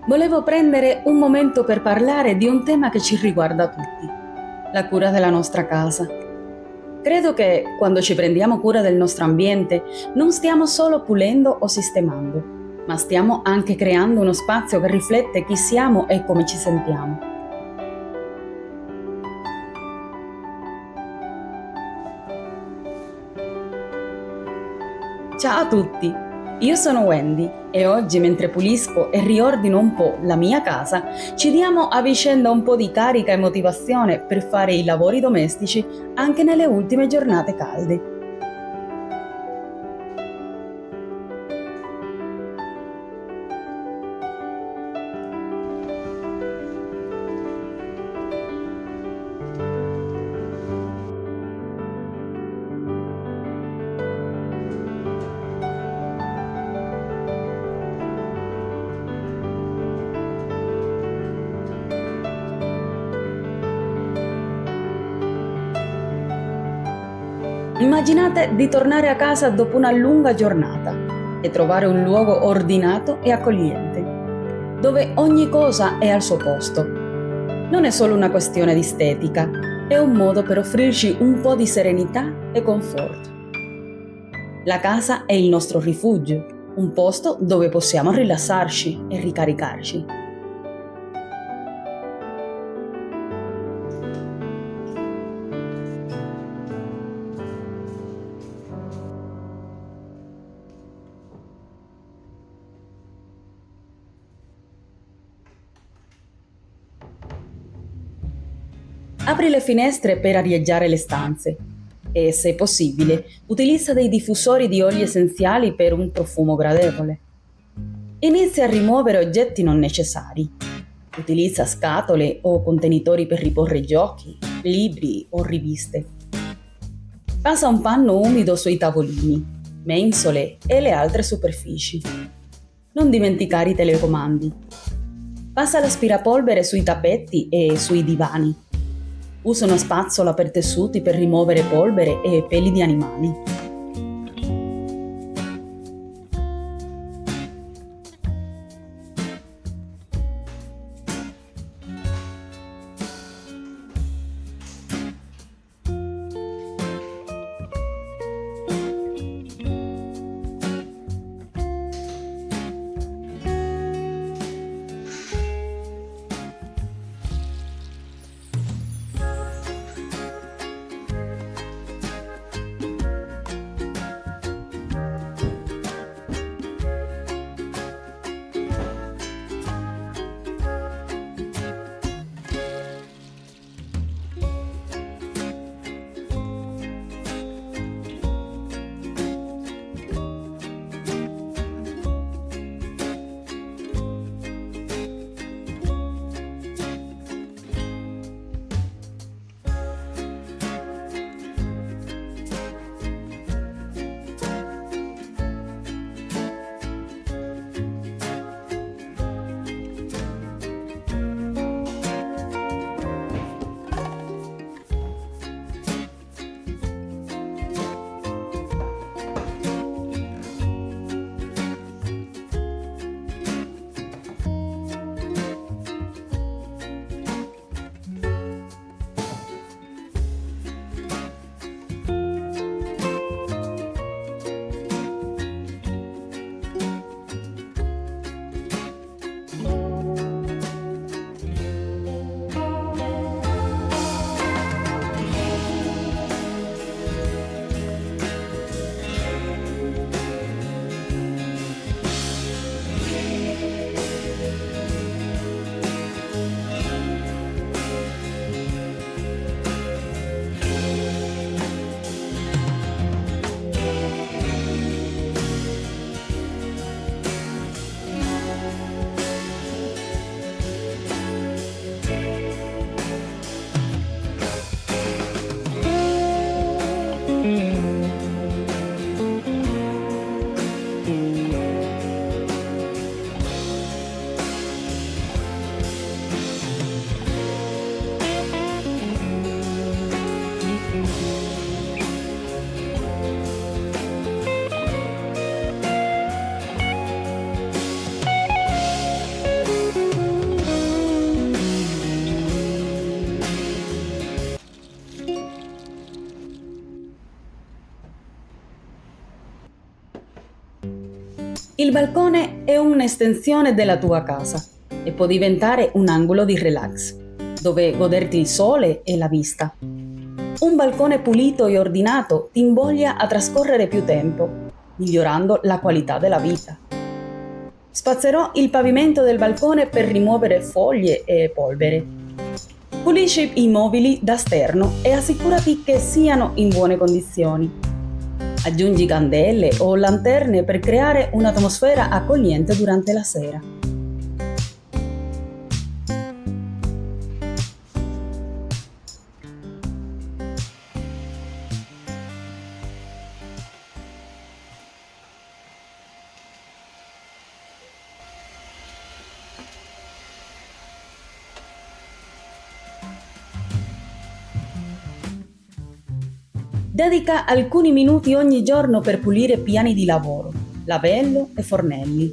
Volevo prendere un momento per parlare di un tema che ci riguarda tutti, la cura della nostra casa. Credo che quando ci prendiamo cura del nostro ambiente non stiamo solo pulendo o sistemando, ma stiamo anche creando uno spazio che riflette chi siamo e come ci sentiamo. Ciao a tutti, io sono Wendy e oggi mentre pulisco e riordino un po' la mia casa, ci diamo a vicenda un po' di carica e motivazione per fare i lavori domestici anche nelle ultime giornate calde. Immaginate di tornare a casa dopo una lunga giornata e trovare un luogo ordinato e accogliente, dove ogni cosa è al suo posto. Non è solo una questione di estetica, è un modo per offrirci un po' di serenità e conforto. La casa è il nostro rifugio, un posto dove possiamo rilassarci e ricaricarci. Apri le finestre per arieggiare le stanze e, se possibile, utilizza dei diffusori di oli essenziali per un profumo gradevole. Inizia a rimuovere oggetti non necessari. Utilizza scatole o contenitori per riporre giochi, libri o riviste. Passa un panno umido sui tavolini, mensole e le altre superfici. Non dimenticare i telecomandi. Passa l'aspirapolvere sui tappeti e sui divani. Usa una spazzola per tessuti per rimuovere polvere e peli di animali. Il balcone è un'estensione della tua casa e può diventare un angolo di relax, dove goderti il sole e la vista. Un balcone pulito e ordinato ti invoglia a trascorrere più tempo, migliorando la qualità della vita. Spazzerò il pavimento del balcone per rimuovere foglie e polvere. Pulisci i mobili da sterno e assicurati che siano in buone condizioni. Aggiungi candele o lanterne per creare un'atmosfera accogliente durante la sera. Dedica alcuni minuti ogni giorno per pulire piani di lavoro, lavello e fornelli.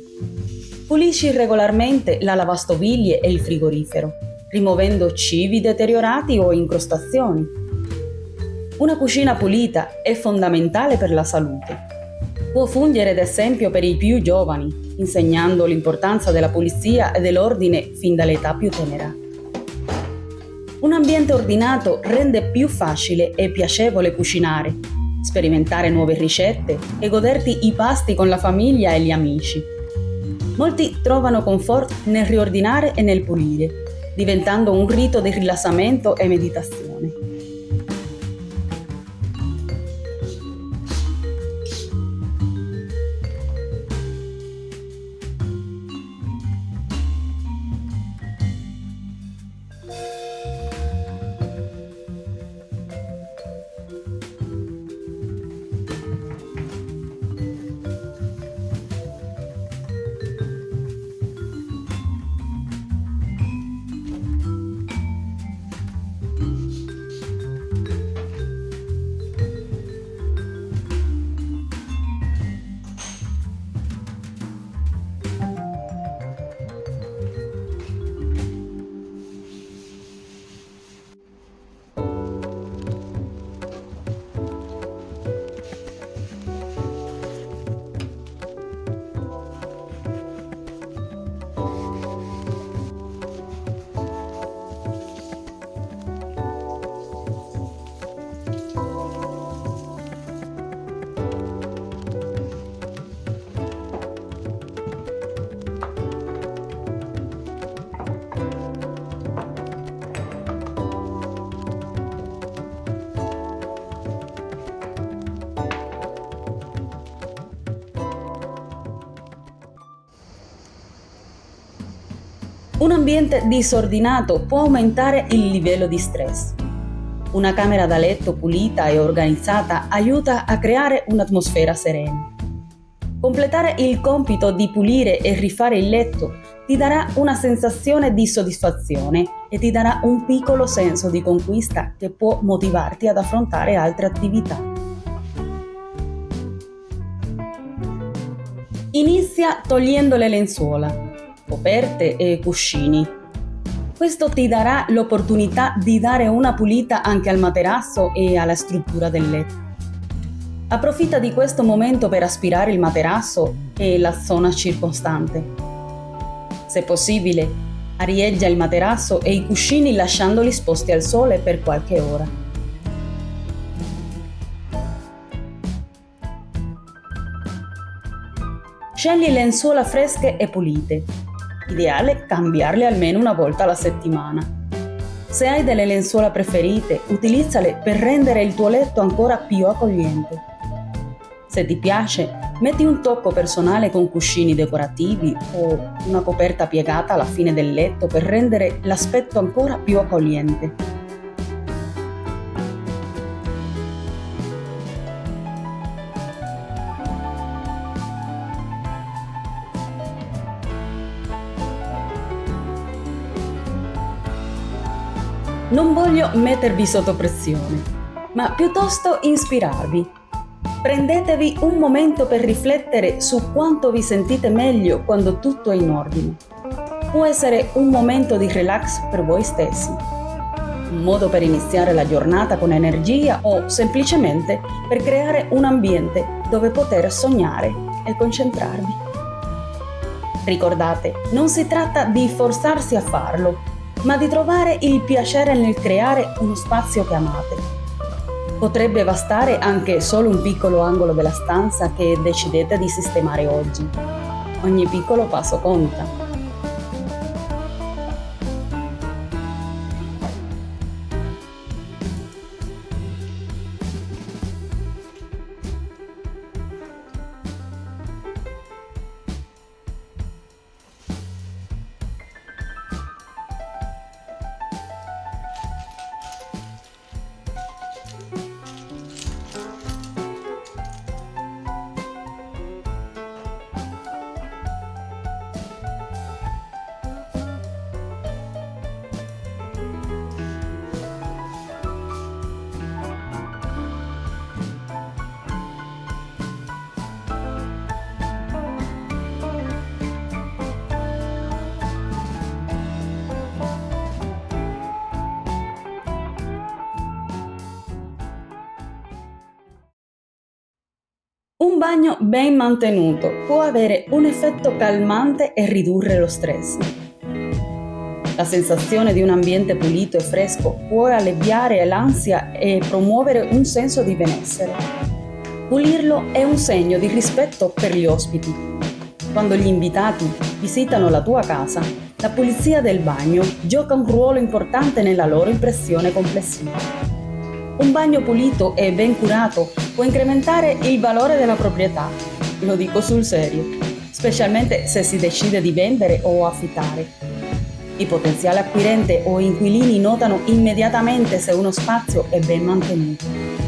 Pulisci regolarmente la lavastoviglie e il frigorifero, rimuovendo cibi deteriorati o incrostazioni. Una cucina pulita è fondamentale per la salute. Può fungere d'esempio per i più giovani, insegnando l'importanza della pulizia e dell'ordine fin dall'età più tenera. Un ambiente ordinato rende più facile e piacevole cucinare, sperimentare nuove ricette e goderti i pasti con la famiglia e gli amici. Molti trovano conforto nel riordinare e nel pulire, diventando un rito di rilassamento e meditazione. Un ambiente disordinato può aumentare il livello di stress. Una camera da letto pulita e organizzata aiuta a creare un'atmosfera serena. Completare il compito di pulire e rifare il letto ti darà una sensazione di soddisfazione e ti darà un piccolo senso di conquista che può motivarti ad affrontare altre attività. Inizia togliendo le lenzuola, coperte e cuscini. Questo ti darà l'opportunità di dare una pulita anche al materasso e alla struttura del letto. Approfitta di questo momento per aspirare il materasso e la zona circostante. Se possibile, arieggia il materasso e i cuscini lasciandoli esposti al sole per qualche ora. Scegli lenzuola fresche e pulite. Ideale cambiarle almeno una volta alla settimana. Se hai delle lenzuola preferite, utilizzale per rendere il tuo letto ancora più accogliente. Se ti piace, metti un tocco personale con cuscini decorativi o una coperta piegata alla fine del letto per rendere l'aspetto ancora più accogliente. Non voglio mettervi sotto pressione, ma piuttosto ispirarvi. Prendetevi un momento per riflettere su quanto vi sentite meglio quando tutto è in ordine. Può essere un momento di relax per voi stessi, un modo per iniziare la giornata con energia o semplicemente per creare un ambiente dove poter sognare e concentrarvi. Ricordate, non si tratta di forzarsi a farlo, ma di trovare il piacere nel creare uno spazio che amate. Potrebbe bastare anche solo un piccolo angolo della stanza che decidete di sistemare oggi. Ogni piccolo passo conta. Un bagno ben mantenuto può avere un effetto calmante e ridurre lo stress. La sensazione di un ambiente pulito e fresco può alleviare l'ansia e promuovere un senso di benessere. Pulirlo è un segno di rispetto per gli ospiti. Quando gli invitati visitano la tua casa, la pulizia del bagno gioca un ruolo importante nella loro impressione complessiva. Un bagno pulito e ben curato può incrementare il valore della proprietà, lo dico sul serio, specialmente se si decide di vendere o affittare. I potenziali acquirente o inquilini notano immediatamente se uno spazio è ben mantenuto.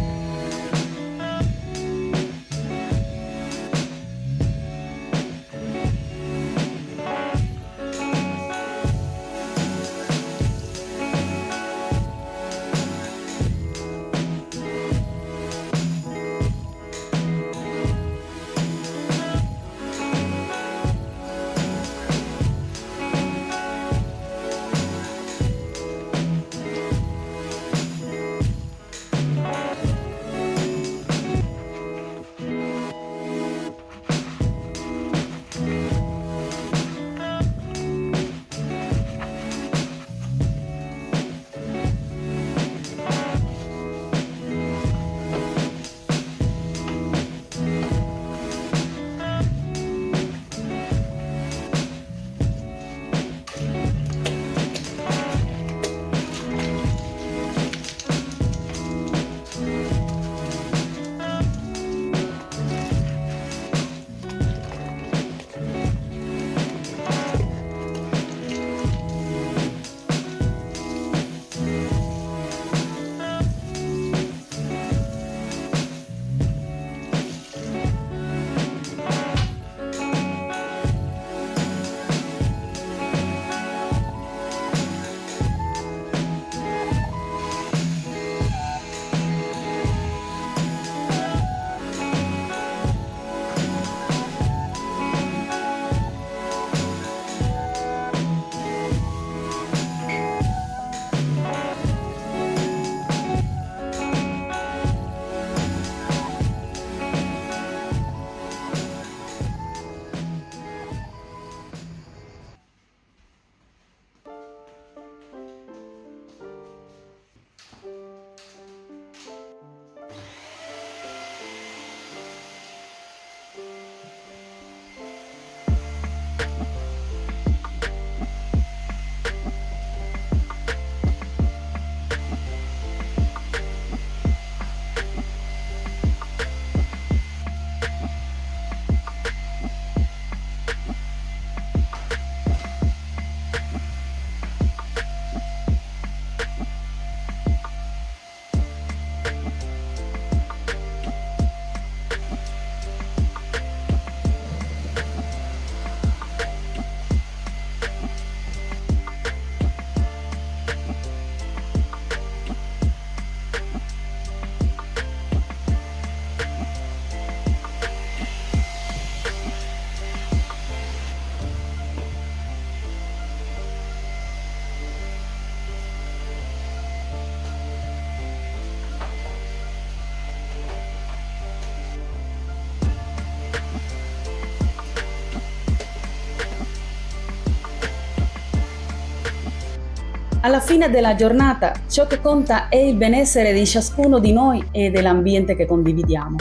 Alla fine della giornata, ciò che conta è il benessere di ciascuno di noi e dell'ambiente che condividiamo.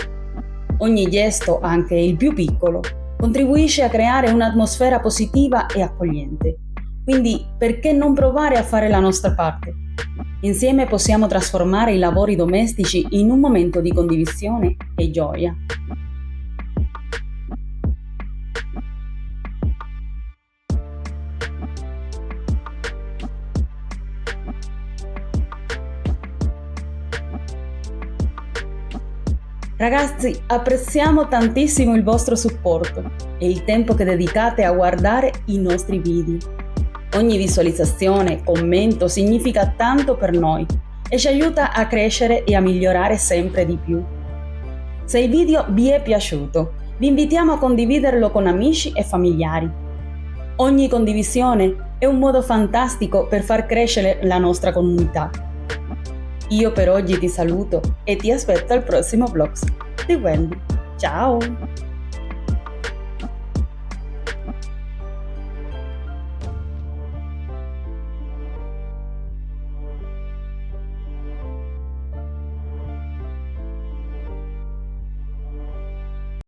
Ogni gesto, anche il più piccolo, contribuisce a creare un'atmosfera positiva e accogliente. Quindi, perché non provare a fare la nostra parte? Insieme possiamo trasformare i lavori domestici in un momento di condivisione e gioia. Ragazzi, apprezziamo tantissimo il vostro supporto e il tempo che dedicate a guardare i nostri video. Ogni visualizzazione, commento significa tanto per noi e ci aiuta a crescere e a migliorare sempre di più. Se il video vi è piaciuto, vi invitiamo a condividerlo con amici e familiari. Ogni condivisione è un modo fantastico per far crescere la nostra comunità. Io per oggi ti saluto e ti aspetto al prossimo vlog di Wendy. Ciao!